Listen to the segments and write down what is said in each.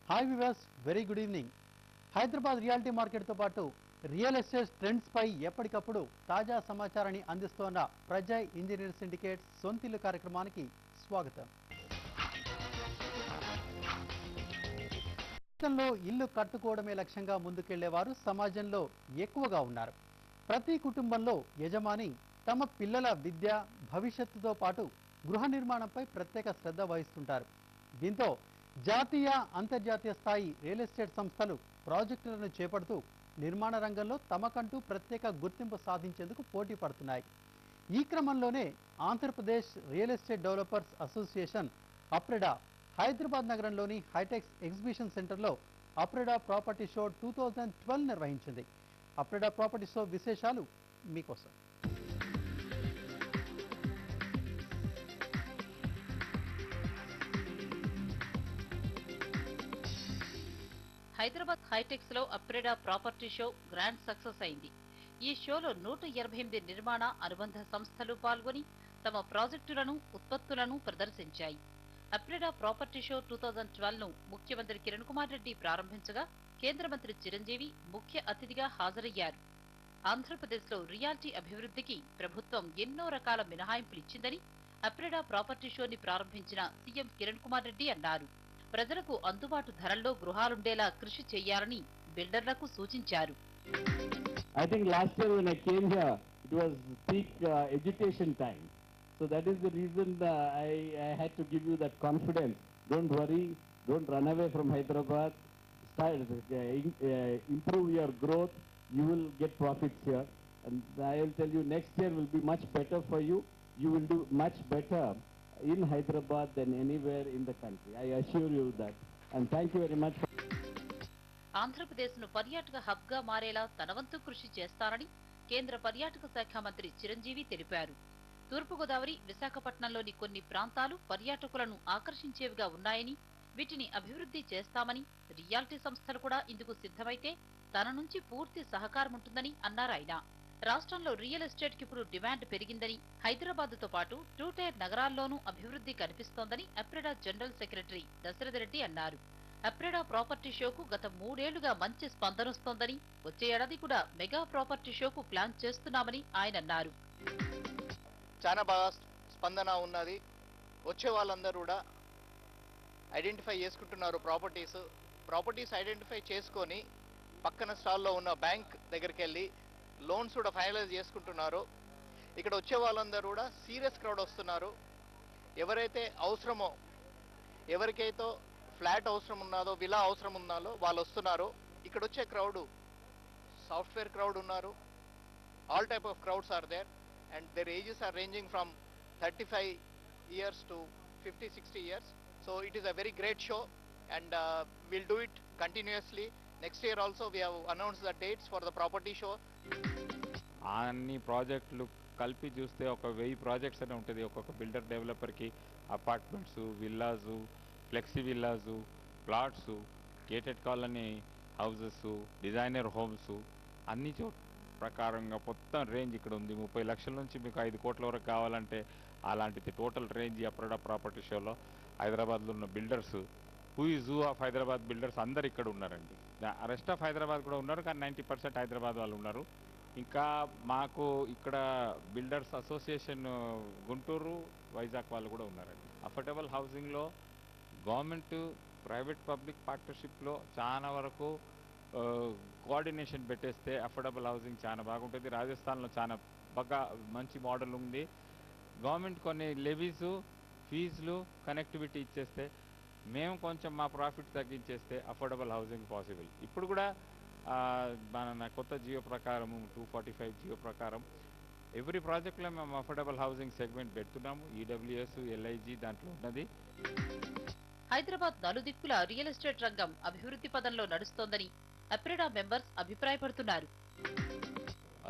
Hi viewers, very good evening. Hyderabad realty మార్కెట్తో పాటు real estate trends పై ఎప్పటికప్పుడు తాజా సమాచారాన్ని అందిస్తోన్న ప్రజయ్ ఇంజనీర్ సిండికేట్స్ సొంతిల్లు కార్యక్రమానికి స్వాగతం. దేశంలో ఇల్లు కట్టుకోవడమే లక్ష్యంగా ముందుకెళ్లేవారు సమాజంలో ఎక్కువగా ఉన్నారు. ప్రతి కుటుంబంలో యజమాని తమ పిల్లల విద్య, భవిష్యత్తుతో పాటు గృహ నిర్మాణంపై ప్రత్యేక శ్రద్ధ వహిస్తుంటారు. దీంతో జాతీయ, అంతర్జాతీయ స్థాయి రియల్ ఎస్టేట్ సంస్థలు ప్రాజెక్టులను చేపడుతూ నిర్మాణ రంగంలో తమకంటూ ప్రత్యేక గుర్తింపు సాధించేందుకు పోటీ పడుతున్నాయి. ఈ క్రమంలోనే Andhra Pradesh real estate developers association APREDA Hyderabad నగరంలోని హైటెక్స్ ఎగ్జిబిషన్ సెంటర్లో అప్రెడా ప్రాపర్టీ షో 2012 నిర్వహించింది. అప్రెడా ప్రాపర్టీ షో విశేషాలు మీకోసం. హైదరాబాద్ హైటెక్స్ లో అప్రెడా ప్రాపర్టీ షో గ్రాండ్ సక్సెస్ అయింది. ఈ షోలో 128 నిర్మాణ అనుబంధ సంస్థలు పాల్గొని తమ ప్రాజెక్టులను, ఉత్పత్తులను ప్రదర్శించాయి. అప్రెడా ప్రాపర్టీ షో 2012 ను ముఖ్యమంత్రి కిరణ్ కుమార్ రెడ్డి ప్రారంభించగా కేంద్ర మంత్రి చిరంజీవి ముఖ్య అతిథిగా హాజరయ్యారు. ఆంధ్రప్రదేశ్లో రియాలిటీ అభివృద్ధికి ప్రభుత్వం ఎన్నో రకాల మినహాయింపులిచ్చిందని అప్రెడా ప్రాపర్టీ షోని ప్రారంభించిన సీఎం కిరణ్ కుమార్ రెడ్డి అన్నారు. ప్రజలకు అందుబాటు ధరల్లో గృహాలుండేలా కృషి చేయాలని బిల్డర్లకు సూచించారు. I think last year when I came here, it was peak education time. So that is the reason I had to give you that confidence. Don't worry, don't run away from Hyderabad. Start, improve your growth. You will get profits here. And I will tell you, next year will be much better for you. You will do much better in Hyderabad than anywhere in the country. I assure you that. And thank you very much. ఆంధ్రప్రదేశ్ను పర్యాటక హబ్గా మారేలా తనవంతు కృషి చేస్తానని కేంద్ర పర్యాటక శాఖ మంత్రి చిరంజీవి తెలిపారు. తూర్పుగోదావరి, విశాఖపట్నంలోని కొన్ని ప్రాంతాలు పర్యాటకులను ఆకర్షించేవిగా ఉన్నాయని, వీటిని అభివృద్ధి చేస్తామని, రియాలిటీ సంస్థలు కూడా ఇందుకు సిద్ధమైతే తన నుంచి పూర్తి సహకారముంటుందని అన్నారాయన. రాష్ట్రంలో రియల్ ఎస్టేట్ కి ఇప్పుడు డిమాండ్ పెరిగిందని, హైదరాబాద్తో పాటు 2 టైర్ నగరాల్లోనూ అభివృద్ధి కనిపిస్తోందని అప్రెడా జనరల్ సెక్రటరీ దశరథ రెడ్డి అన్నారు. అప్రెడా ప్రాపర్టీ షోకు గత 3 ఏళ్లుగా మంచి స్పందనొస్తోందని, వచ్చే ఏడాది కూడా మెగా ప్రాపర్టీ షోకు ప్లాన్ చేస్తున్నామని ఆయన అన్నారు. చాలా బాగా స్పందన ఉన్నది. వచ్చే వాళ్ళందరూ కూడా ఐడెంటిఫై చేసుకుంటున్నారు ప్రాపర్టీస్ ఐడెంటిఫై చేసుకొని పక్కన స్టాల్లో ఉన్న బ్యాంక్ దగ్గరికి వెళ్ళి లోన్స్ కూడా ఫైనలైజ్ చేసుకుంటున్నారు. ఇక్కడ వచ్చే వాళ్ళందరూ కూడా సీరియస్ క్రౌడ్ వస్తున్నారు. ఎవరైతే అవసరమో, ఎవరికైతే ఫ్లాట్ అవసరం ఉన్నదో, విలా అవసరం ఉన్నదో వాళ్ళు వస్తున్నారు. ఇక్కడ వచ్చే క్రౌడ్ సాఫ్ట్వేర్ క్రౌడ్ ఉన్నారు. All type of crowds are there and their ages are ranging from 35 years to 50-60 years. So it is a very great show and we'll do it continuously. Next year also we have announced the dates for the property show. అన్ని ప్రాజెక్టులు కలిపి చూస్తే ఒక 1000 projects అనే ఉంటుంది. ఒక్కొక్క builder డెవలపర్కి apartments, villas, flexi villas, plots, gated colony houses, designer homes అన్ని ప్రకారంగా మొత్తం రేంజ్ ఇక్కడ ఉంది. 30 లక్షల నుంచి మీకు 5 కోట్ల వరకు కావాలంటే అలాంటిది టోటల్ రేంజ్ అప్రెడా ప్రాపర్టీ షోలో. హైదరాబాద్లో ఉన్న builders, who is who of Hyderabad builders అందరు ఇక్కడ ఉన్నారండి. రెస్ట్ ఆఫ్ హైదరాబాద్ కూడా ఉన్నారు, కానీ 90% హైదరాబాద్ వాళ్ళు ఉన్నారు. ఇంకా మాకు ఇక్కడ బిల్డర్స్ అసోసియేషన్ గుంటూరు, వైజాగ్ వాళ్ళు కూడా ఉన్నారండి. అఫోర్డబుల్ హౌసింగ్లో గవర్నమెంట్, ప్రైవేట్, పబ్లిక్ పార్ట్నర్షిప్లో చాలా వరకు కోఆర్డినేషన్ పెట్టేస్తే అఫోర్డబుల్ హౌసింగ్ చాలా బాగుంటుంది. రాజస్థాన్లో చాలా బాగా మంచి మోడల్ ఉంది. గవర్నమెంట్ కొన్ని లెవీసు, ఫీజులు, కనెక్టివిటీ ఇచ్చేస్తే, మేము కొంచెం మా ప్రాఫిట్ తగ్గించేస్తే అఫోర్డబుల్ హౌసింగ్ పాసిబుల్. ఇప్పుడు కూడా మన కొత్త జియో ప్రకారం 245 జియో ప్రకారం ఎవ్రీ ప్రాజెక్ట్లో మేము అఫోర్డబుల్ హౌసింగ్ సెగ్మెంట్ పెడుతున్నాము. ఈడబ్ల్యూఎస్, ఎల్ఐజీ దాంట్లో ఉన్నది. హైదరాబాద్ నలుదిక్కుల రియల్ ఎస్టేట్ రంగం అభివృద్ధి పదంలో నడుస్తోందని అప్రెడా మెంబర్స్ అభిప్రాయపడుతున్నారు.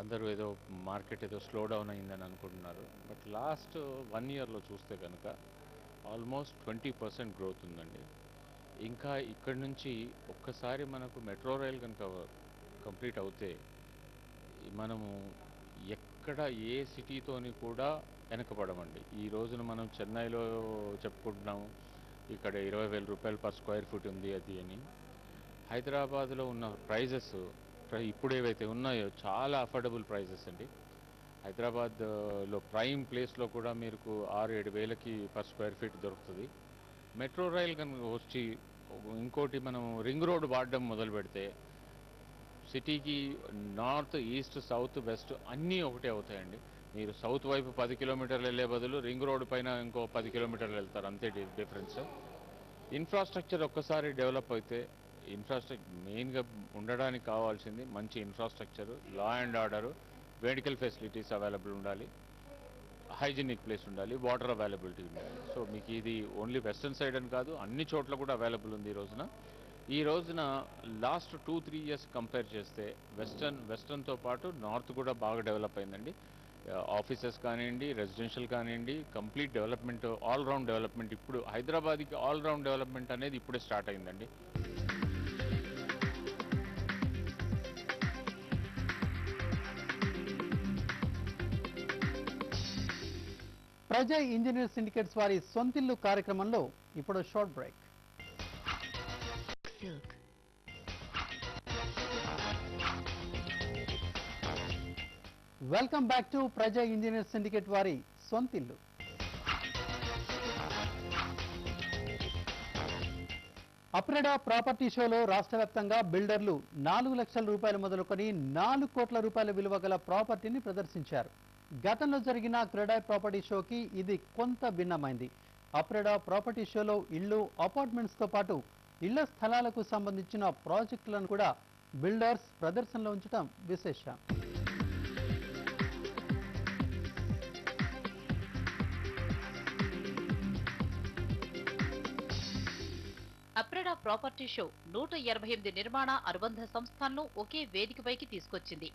అందరూ ఏదో మార్కెట్ ఏదో స్లో డౌన్ అయిందని అనుకుంటున్నారు. బట్ లాస్ట్ 1 ఇయర్లో చూస్తే కనుక ఆల్మోస్ట్ 20% గ్రోత్ ఉందండి. ఇంకా ఇక్కడి నుంచి ఒక్కసారి మనకు మెట్రో రైల్ కనుక కంప్లీట్ అవుతే మనము ఎక్కడ ఏ సిటీతోని కూడా వెనకపడమండి. ఈ రోజున మనం చెన్నైలో చెప్పుకుంటున్నాము, ఇక్కడ 20,000 రూపాయలు పర్ స్క్వేర్ ఫీట్ ఉంది అది అని. హైదరాబాద్లో ఉన్న ప్రైజెస్ ఇప్పుడు ఏవైతే ఉన్నాయో చాలా అఫోర్డబుల్ ప్రైజెస్ అండి. హైదరాబాద్లో ప్రైమ్ ప్లేస్లో కూడా మీకు 6-7 వేలకి పర్ స్క్వేర్ ఫీట్ దొరుకుతుంది. మెట్రో రైల్ కనుక వచ్చి ఇంకోటి మనం రింగ్ రోడ్ వాడడం మొదలు పెడితే సిటీకి నార్త్, ఈస్ట్, సౌత్, వెస్ట్ అన్నీ ఒకటే అవుతాయండి. మీరు సౌత్ వైపు 10 కిలోమీటర్లు వెళ్ళే బదులు రింగ్ రోడ్ పైన ఇంకో 10 కిలోమీటర్లు వెళ్తారు, అంతే డిఫరెన్స్. ఇన్ఫ్రాస్ట్రక్చర్ ఒక్కసారి డెవలప్ అయితే, ఇన్ఫ్రాస్ట్రక్చర్ మెయిన్గా ఉండడానికి కావాల్సింది మంచి infrastructure, law and order, medical facilities available ఉండాలి, హైజీనిక్ ప్లేస్ ఉండాలి, వాటర్ అవైలబిలిటీ ఉండాలి. సో మీకు ఇది ఓన్లీ వెస్టర్న్ సైడ్ అని కాదు, అన్ని చోట్ల కూడా అవైలబుల్ ఉంది ఈ రోజున లాస్ట్ 2-3 ఇయర్స్ కంపేర్ చేస్తే వెస్టర్న్తో పాటు నార్త్ కూడా బాగా డెవలప్ అయిందండి. ఆఫీసెస్ కానివ్వండి, రెసిడెన్షియల్ కానివ్వండి, కంప్లీట్ డెవలప్మెంట్, ఆల్రౌండ్ డెవలప్మెంట్. ఇప్పుడు హైదరాబాద్కి ఆల్రౌండ్ డెవలప్మెంట్ అనేది ఇప్పుడే స్టార్ట్ అయిందండి. ప్రజా ఇంజనీర్ సిండికేట్స్ వారి సొంతిల్లు కార్యక్రమంలో ఇప్పుడు short break. Welcome back to ప్రజా ఇంజనీర్ సిండికేట్ వారి సొంతిల్లు. అప్రెడా ప్రాపర్టీ షోలో రాష్ట్ర వ్యాప్తంగా బిల్డర్లు 4 లక్షల రూపాయలు మొదలుకొని 4 కోట్ల రూపాయల విలువ గల ప్రాపర్టీని ప్రదర్శించారు. గతంలో జరిగిన క్రెడాయ్ ప్రాపర్టీ షోకి ఇది కొంత భిన్నమైంది. అప్రెడా ప్రాపర్టీ షోలో ఇళ్లు, అపార్ట్మెంట్స్తో పాటు ఇళ్ల స్థలాలకు సంబంధించిన ప్రాజెక్టులను కూడా బిల్డర్స్ ప్రదర్శనలో ఉంచడం విశేషం. అప్రెడా ప్రాపర్టీ షో 188 నిర్మాణ అనుబంధ సంస్థలను ఒకే వేదికపైకి తీసుకొచ్చింది.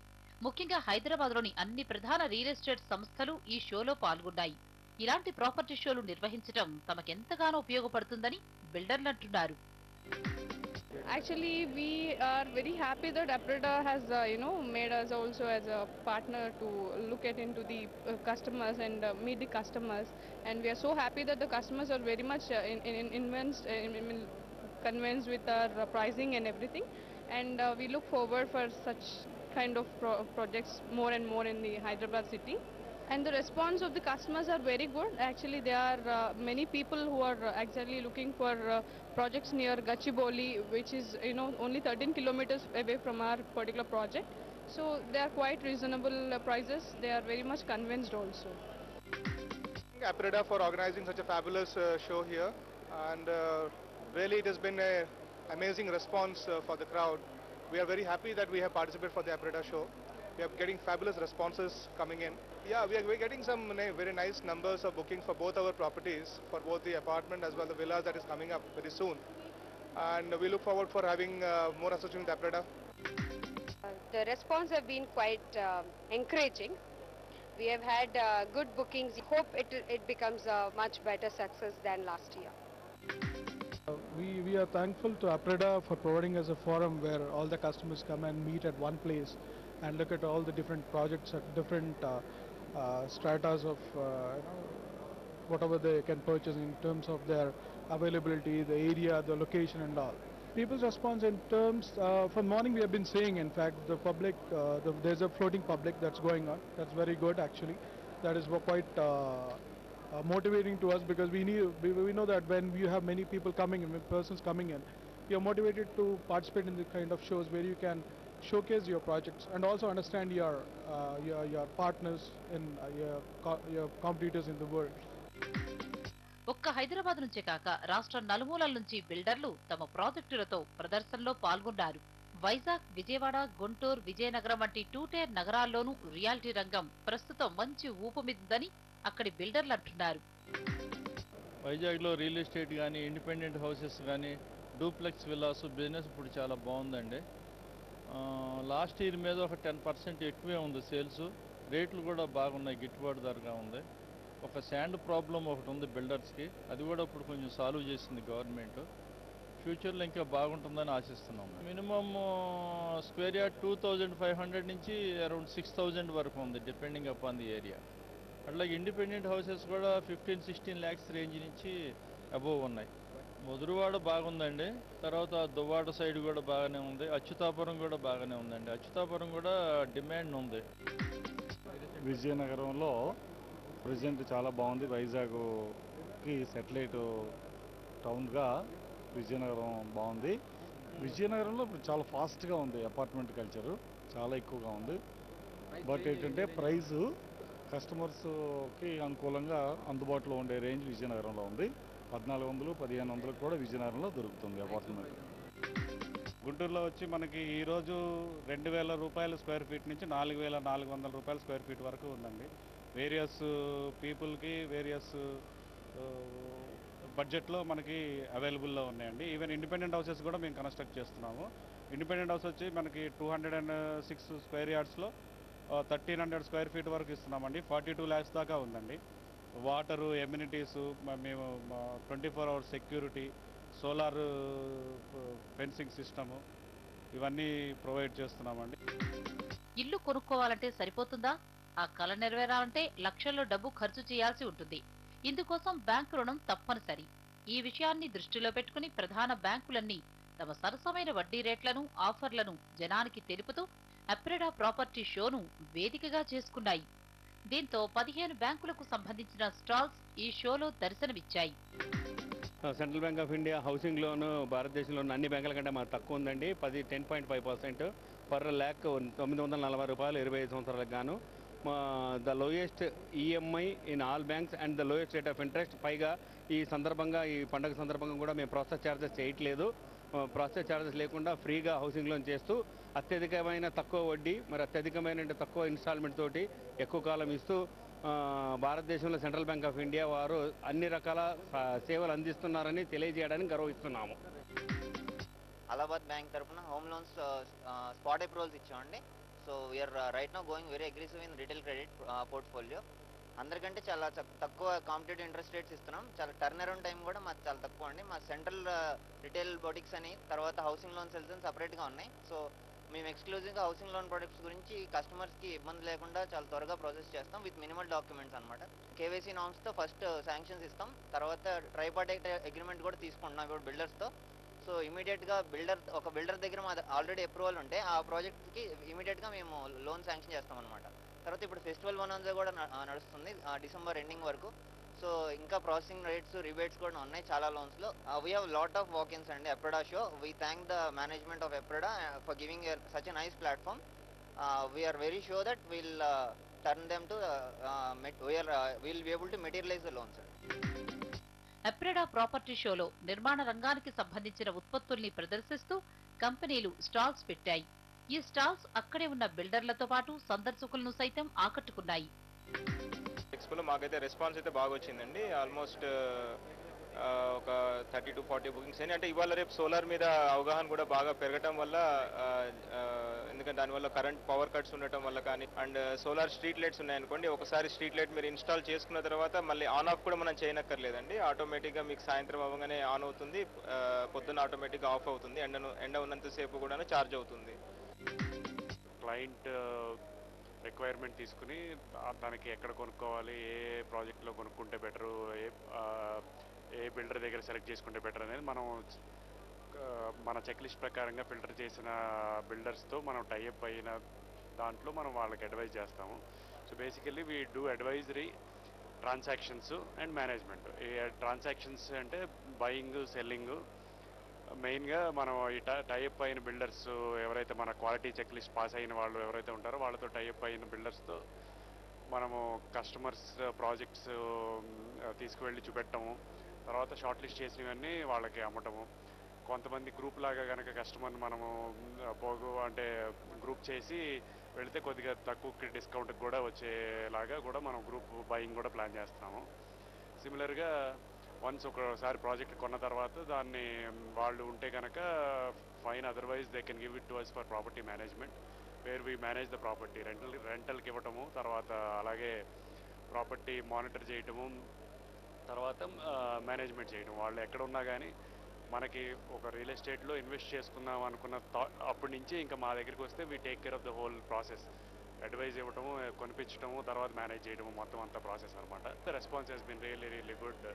ముఖ్యంగా హైదరాబాద్లోని అన్ని ప్రధాన రియల్ ఎస్టేట్ సంస్థలు ఈ షోలో పాల్గొన్నాయి. ఇలాంటి ప్రాపర్టీ షోలు నిర్వహించడం తమకెంతగానో ఉపయోగపడుతుందని బిల్డర్లు అంటున్నారు. Actually, we are very happy that Apreda has, made us also as a partner to look at into the customers and meet the customers. And we are so happy that the customers are very much convinced with our pricing and everything. And we look forward for such kind of projects more and more in the Hyderabad city. And the response of the customers are very good. Actually, there are many people who are actually looking for projects near Gachibowli, which is only 13 kilometers away from our particular project. So they are quite reasonable prices. They are very much convinced also. Apreda for organizing such a fabulous show here, and really it has been an amazing response for the crowd. We are very happy that we have participated for the Apreda show. We are getting fabulous responses coming in. Yeah, we're getting some very nice numbers of bookings for both our properties, for both the apartment as well the villas that is coming up very soon. And we look forward for having more association with Apreda. The response have been quite encouraging. We have had good bookings. Hope it becomes a much better success than last year. We are thankful to Apreda for providing us a forum where all the customers come and meet at one place and look at all the different projects at different stratas of whatever they can purchase in terms of their availability, the area, the location and all. People's response in terms, from morning we have been saying, in fact, the public, there's a floating public that's going on. That's very good actually. That is quite motivating to us, because we know that when you have many people coming in, persons coming in, you are motivated to participate in the kind of shows where you can showcase your projects and also understand your partners and your competitors in the world. ఒక్క హైదరాబాద్ నుంచే కాక రాష్ట్ర నలుమూలల నుంచి బిల్డర్లు తమ ప్రాజెక్టులతో ప్రదర్శనలో పాల్గొన్నారు. వైజాగ్, విజయవాడ, గుంటూరు, విజయనగరం వంటి 2 టైర్ నగరాల్లోనూ రియాలిటీ రంగం ప్రస్తుతం మంచి ఊపుమిద్దని అక్కడి బిల్డర్లు అంటున్నారు. వైజాగ్లో రియల్ ఎస్టేట్ కానీ, ఇండిపెండెంట్ హౌసెస్ కానీ, డూప్లెక్స్ విల్లాస్ బిజినెస్ ఇప్పుడు చాలా బాగుందండి. లాస్ట్ ఇయర్ మీద ఒక 10% ఎక్కువే ఉంది సేల్స్. రేట్లు కూడా బాగున్నాయి, గిట్టుబాటు ధరగా ఉంది. ఒక శాండ్ ప్రాబ్లం ఒకటి ఉంది బిల్డర్స్కి, అది కూడా ఇప్పుడు కొంచెం సాల్వ్ చేసింది గవర్నమెంట్. ఫ్యూచర్లో ఇంకా బాగుంటుందని ఆశిస్తున్నాం. మినిమమ్ స్క్వేర్ యార్డ్ 2500 నుంచి అరౌండ్ 6000 వరకు ఉంది, డిపెండింగ్ అపాన్ ది ఏరియా. అట్లాగే ఇండిపెండెంట్ హౌసెస్ కూడా 15-16 lakhs రేంజ్ నుంచి అబోవ్ ఉన్నాయి. ముదురువాడ బాగుందండి. తర్వాత దువ్వాడ సైడ్ కూడా బాగానే ఉంది. అచ్యుతాపురం కూడా బాగానే ఉందండి. అచ్యుతాపురం కూడా డిమాండ్ ఉంది. విజయనగరంలో ప్రజెంట్ చాలా బాగుంది. వైజాగ్కి సెటిలైట్ టౌన్గా విజయనగరం బాగుంది. విజయనగరంలో ఇప్పుడు చాలా ఫాస్ట్గా ఉంది అపార్ట్మెంట్ కల్చరు, చాలా ఎక్కువగా ఉంది. బట్ ఏంటంటే ప్రైజు కస్టమర్స్కి అనుకూలంగా అందుబాటులో ఉండే రేంజ్ విజయనగరంలో ఉంది. 1400, 1500 కూడా విజయనగరంలో దొరుకుతుంది అపార్ట్మెంట్. గుంటూరులో వచ్చి మనకి ఈరోజు 2000 రూపాయల స్క్వేర్ ఫీట్ నుంచి 4400 రూపాయల స్క్వేర్ ఫీట్ వరకు ఉందండి. వేరియస్ పీపుల్కి వేరియస్ బడ్జెట్లో మనకి అవైలబుల్లో ఉన్నాయండి. ఈవెన్ ఇండిపెండెంట్ హౌసెస్ కూడా మేము కన్స్ట్రక్ట్ చేస్తున్నాము. ఇండిపెండెంట్ హౌస్ వచ్చి మనకి 206 స్క్వేర్ యార్డ్స్లో 1300 స్క్వేర్ ఫీట్ వరకు ఇస్తున్నామండి. 42 lakhs దాకా ఉందండి. వాటరు, ఎమ్యూనిటీసు, మేము 24 hours security, solar fencing system ఇవన్నీ ప్రొవైడ్ చేస్తున్నామండి. ఇల్లు కొనుక్కోవాలంటే సరిపోతుందా? ఆ కల నెరవేరాలంటే లక్షల్లో డబ్బు ఖర్చు చేయాల్సి ఉంటుంది. ఇందుకోసం బ్యాంకు రుణం తప్పనిసరి. ఈ విషయాన్ని దృష్టిలో పెట్టుకుని ప్రధాన బ్యాంకులన్నీ తమ సరసమైన వడ్డీ రేట్లను, ఆఫర్లను జనానికి తెలుపుతూ అప్రెడా ప్రాపర్టీ షోను వేదికగా చేసుకున్నాయి. దీంతో 15 బ్యాంకులకు సంబంధించిన స్టాల్స్ ఈ షోలో దర్శనమిచ్చాయి. Central bank of India housing loan భారతదేశంలో ఉన్న అన్ని బ్యాంకుల కంటే మాకు తక్కువ ఉందండి. 10.5% పర్ ల్యాక్ 940 రూపాయలు 25 సంవత్సరాలకు గాను. The lowest EMI in all banks and the lowest rate of interest. పైగా ఈ పండగ సందర్భంగా కూడా మేము ప్రాసెస్ ఛార్జెస్ చేయట్లేదు. ప్రాసెస్ ఛార్జెస్ లేకుండా ఫ్రీగా హౌసింగ్ లోన్ చేస్తూ అత్యధికమైన తక్కువ వడ్డీ, మరి అత్యధికమైన తక్కువ ఇన్స్టాల్మెంట్ తోటి ఎక్కువ కాలం ఇస్తూ భారతదేశంలో సెంట్రల్ బ్యాంక్ ఆఫ్ ఇండియా వారు అన్ని రకాల సేవలు అందిస్తున్నారని తెలియజేయడానికి గర్వహిస్తున్నాము. అలహాబాద్ బ్యాంక్ తరఫున హోమ్ లోన్స్ స్పాట్ అప్రూవల్స్ ఇచ్చామండి. So we are right now going very aggressive in retail credit portfolio. అందరికంటే చాలా తక్కువ కాంపిటేటివ్ ఇంట్రెస్ట్ రేట్స్ ఇస్తున్నాం. చాలా టర్న్ అరౌండ్ టైం కూడా మాకు చాలా తక్కువ అండి. మా సెంట్రల్ రిటైల్ బొటిక్స్ అని, తర్వాత హౌసింగ్ లోన్ సెల్స్ అని సపరేట్గా ఉన్నాయి. సో మేము ఎక్స్క్లూజివ్గా హౌసింగ్ లోన్ ప్రొడక్ట్స్ గురించి కస్టమర్స్కి ఇబ్బంది లేకుండా చాలా త్వరగా ప్రాసెస్ చేస్తాం విత్ మినిమల్ డాక్యుమెంట్స్ అనమాట. కేవైసీ నామ్స్తో ఫస్ట్ శాంక్షన్స్ ఇస్తాం, తర్వాత ట్రైపార్టైట్ అగ్రిమెంట్ కూడా తీసుకుంటున్నాం ఇప్పుడు బిల్డర్స్తో. సో ఇమీడియట్గా ఒక బిల్డర్ దగ్గర మా ఆల్రెడీ అప్రూవల్ ఉంటే ఆ ప్రాజెక్ట్కి ఇమీడియట్గా మేము లోన్ శాంక్షన్ చేస్తాం అనమాట. తర్వాత ఇప్పుడు ఫెస్టివల్ బోనస్ కూడా నడుస్తుంది డిసెంబర్ ఎండింగ్ వరకు. సో ఇంకా ప్రాసెసింగ్ రేట్స్, రిబేట్స్ కూడా ఉన్నాయి చాలా లోన్స్లో. We have lot of walk-ins అండి APREDA show. We thank the management of APREDA for giving such a nice platform. We are very sure that will turn them to will be able to materialise the loans. APREDA property షోలో నిర్మాణ రంగానికి సంబంధించిన ఉత్పత్తుల్ని ప్రదర్శిస్తూ కంపెనీలు stalls పెట్టాయి. ఈ స్టాల్స్ అక్కడే ఉన్న బిల్డర్లతో పాటు సందర్శకులను సైతం ఆకట్టుకున్నాయి. ఎక్స్పోలో మాకైతే రెస్పాన్స్ అయితే బాగా వచ్చిందండి. ఆల్మోస్ట్ ఒక 30 to 40 బుకింగ్స్ అయినాయి. అంటే ఇవాళ రేపు సోలార్ మీద అవగాహన కూడా బాగా పెరగటం వల్ల, ఎందుకంటే దానివల్ల కరెంట్ పవర్ కట్స్ ఉండటం వల్ల కానీ, అండ్ సోలార్ స్ట్రీట్ లైట్స్ ఉన్నాయనుకోండి, ఒకసారి స్ట్రీట్ లైట్ మీరు ఇన్స్టాల్ చేసుకున్న తర్వాత మళ్ళీ ఆన్ ఆఫ్ కూడా మనం చేయనక్కర్లేదండి. ఆటోమేటిక్గా మీకు సాయంత్రం అవ్వగానే ఆన్ అవుతుంది, పొద్దున్న ఆటోమేటిక్గా ఆఫ్ అవుతుంది. ఎండ ఉన్నంతసేపు కూడా ఛార్జ్ అవుతుంది. క్లయింట్ రిక్వైర్మెంట్ తీసుకుని దానికి ఎక్కడ కొనుక్కోవాలి, ఏ ప్రాజెక్ట్లో కొనుక్కుంటే బెటరు, ఏ బిల్డర్ దగ్గర సెలెక్ట్ చేసుకుంటే బెటర్ అనేది మనం మన చెక్ లిస్ట్ ప్రకారంగా ఫిల్టర్ చేసిన బిల్డర్స్తో మనం టైఅప్ అయిన దాంట్లో మనం వాళ్ళకి అడ్వైజ్ చేస్తాము. So basically we do advisory, transactions and management. ఈ ట్రాన్సాక్షన్స్ అంటే బయింగ్, సెల్లింగ్. మెయిన్గా మనం ఈ టైఅప్ అయిన బిల్డర్స్ ఎవరైతే మన క్వాలిటీ చెక్ లిస్ట్ పాస్ అయిన వాళ్ళు ఎవరైతే ఉంటారో వాళ్ళతో టైఅప్ అయిన బిల్డర్స్తో మనము కస్టమర్స్ ప్రాజెక్ట్స్ తీసుకువెళ్ళి చూపెట్టము, తర్వాత షార్ట్ లిస్ట్ చేసినవన్నీ వాళ్ళకి అమ్మటము. కొంతమంది గ్రూప్ లాగా కనుక కస్టమర్ని మనము అంటే గ్రూప్ చేసి వెళితే కొద్దిగా తక్కువ డిస్కౌంట్కి కూడా వచ్చేలాగా కూడా మనం గ్రూప్ బయింగ్ కూడా ప్లాన్ చేస్తున్నాము. సిమిలర్గా వన్స్ ఒకసారి ప్రాజెక్ట్ కొన్న తర్వాత దాన్ని వాళ్ళు ఉంటే కనుక fine, otherwise they can give it to us for property management, where we manage the property. రెంటల్కి ఇవ్వటము, తర్వాత అలాగే ప్రాపర్టీ మానిటర్ చేయటము, తర్వాత మేనేజ్మెంట్ చేయటం. వాళ్ళు ఎక్కడ ఉన్నా కానీ మనకి ఒక రియల్ ఎస్టేట్లో ఇన్వెస్ట్ చేసుకుందాం అనుకున్న అప్పటి నుంచి ఇంకా మా దగ్గరికి వస్తే we take care of the whole process. Advice ఇవ్వటము, కొనిపించటము, తర్వాత మేనేజ్ చేయటము, మొత్తం అంతా ప్రాసెస్ అనమాట. The response has been really good.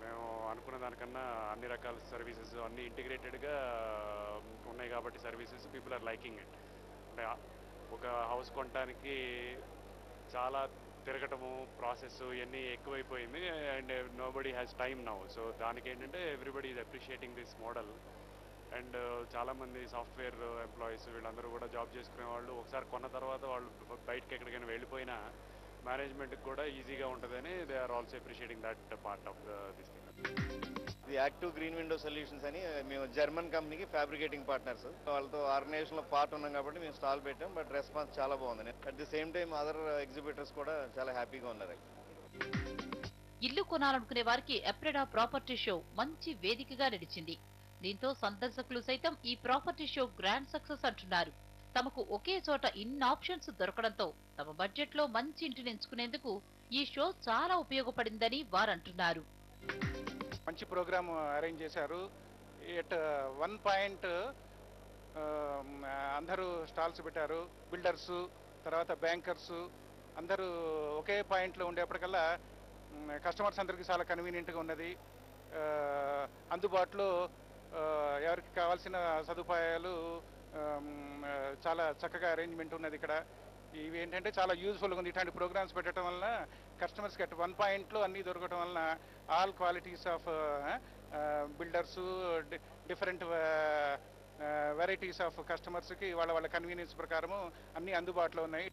మేము అనుకున్న దానికన్నా అన్ని రకాల సర్వీసెస్ అన్ని ఇంటిగ్రేటెడ్గా ఉన్నాయి కాబట్టి services people are liking it. అంటే ఒక హౌస్ కొనడానికి చాలా తిరగటము ప్రాసెస్ ఇవన్నీ ఎక్కువైపోయింది and nobody has time now. So దానికి ఏంటంటే everybody is appreciating this model. And చాలామంది సాఫ్ట్వేర్ ఎంప్లాయీస్ వీళ్ళందరూ కూడా జాబ్ చేసుకునే వాళ్ళు ఒకసారి కొన్న తర్వాత వాళ్ళు బయటకి ఎక్కడికైనా వెళ్ళిపోయినా మేనేజ్మెంట్కి కూడా ఈజీగా ఉంటుందని they are also appreciating that part of this thing. ఇది యాక్టివ్ గ్రీన్ విండో సొల్యూషన్స్ అని మేము జర్మన్ కంపెనీకి ఫ్యాబ్రికేటింగ్ పార్ట్నర్స్. వాళ్ళతో ఆర్గనైజేషన్లో పార్ట్ ఉన్నాం కాబట్టి మేము స్టాల్ పెట్టాం. బట్ రెస్పాన్స్ చాలా బాగుంది. At the same time other exhibitors కూడా చాలా హ్యాపీగా ఉన్నారు. ఇల్లు కొనాలనుకునే వారికి అప్రెడా ప్రాపర్టీ షో మంచి వేదికగా నిలిచింది. దీంతో సందర్శకులు సైతం ఈ ప్రాపర్టీ షో గ్రాండ్ సక్సెస్ అంటున్నారు. తమకు ఒకే చోట ఇన్ని ఆప్షన్స్ దొరకడంతో తమ బడ్జెట్ లో మంచి ఇంటిని ఎంచుకునేందుకు ఈ షో చాలా ఉపయోగపడిందని వారంటున్నారు. మంచి ప్రోగ్రామ్ అరేంజ్ చేశారు. ఎట్ 1 పాయింట్ అందరూ స్టాల్స్ పెట్టారు. బిల్డర్స్, తర్వాత బ్యాంకర్స్ అందరూ ఒకే పాయింట్లో ఉండేప్పటికల్లా కస్టమర్స్ అందరికీ చాలా కన్వీనియంట్గా ఉన్నది. అందుబాటులో ఎవరికి కావాల్సిన సదుపాయాలు చాలా చక్కగా అరేంజ్మెంట్ ఉన్నది ఇక్కడ. ఇవి ఏంటంటే చాలా యూజ్ఫుల్గా ఉంది. ఇట్లాంటి ప్రోగ్రామ్స్ పెట్టడం వలన కస్టమర్స్కి అట్ 1 పాయింట్లో అన్నీ దొరకడం వలన all qualities of builders, different varieties of కస్టమర్స్కి వాళ్ళ కన్వీనియన్స్ ప్రకారము అన్నీ అందుబాటులో ఉన్నాయి.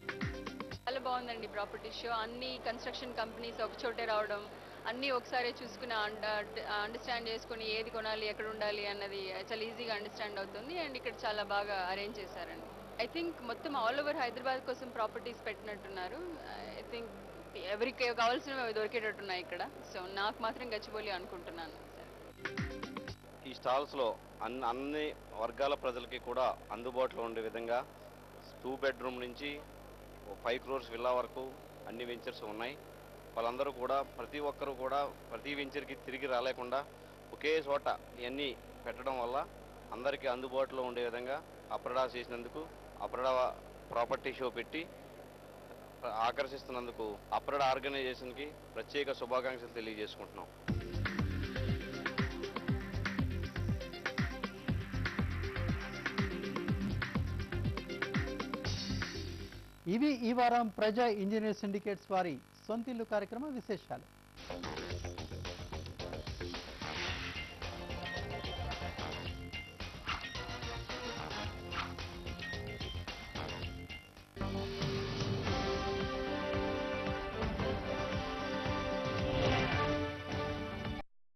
చాలా బాగుందండి ప్రాపర్టీ షో. అన్ని కన్స్ట్రక్షన్ కంపెనీస్ ఒక చోటే రావడం, అన్నీ ఒకసారి చూసుకుని అండర్స్టాండ్ చేసుకుని ఏది కొనాలి, ఎక్కడ ఉండాలి అన్నది చాలా ఈజీగా అండర్స్టాండ్ అవుతుంది. అండ్ ఇక్కడ చాలా బాగా అరేంజ్ చేశారండి. ఐ థింక్ మొత్తం ఆల్ ఓవర్ హైదరాబాద్ కోసం ప్రాపర్టీస్ పెట్టినట్టున్నారు. ఐ థింక్ ఎవరికి కావాల్సినవి దొరికేటట్టున్నాయి ఇక్కడ. సో నాకు మాత్రం గచ్చిబౌలి అనుకుంటున్నాను. ఈ స్టాల్స్లో అన్ని వర్గాల ప్రజలకి కూడా అందుబాటులో ఉండే విధంగా 2 బెడ్రూమ్ నుంచి 5 crores విల్లా వరకు అన్ని వెంచర్స్ ఉన్నాయి. వాళ్ళందరూ కూడా ప్రతి ఒక్కరూ కూడా ప్రతి వెంచర్కి తిరిగి రాలేకుండా ఒకే చోట ఇవన్నీ పెట్టడం వల్ల అందరికీ అందుబాటులో ఉండే విధంగా అప్రెడా చేసినందుకు, అప్రెడా ప్రాపర్టీ షో పెట్టి ఆకర్షిస్తున్నందుకు అప్రెడా ఆర్గనైజేషన్కి ప్రత్యేక శుభాకాంక్షలు తెలియజేసుకుంటున్నాం. ఇవి ఈ వారం ప్రజా ఇంజనీర్ సిండికేట్స్ వారి సొంతిల్లు కార్యక్రమ విశేషాలు.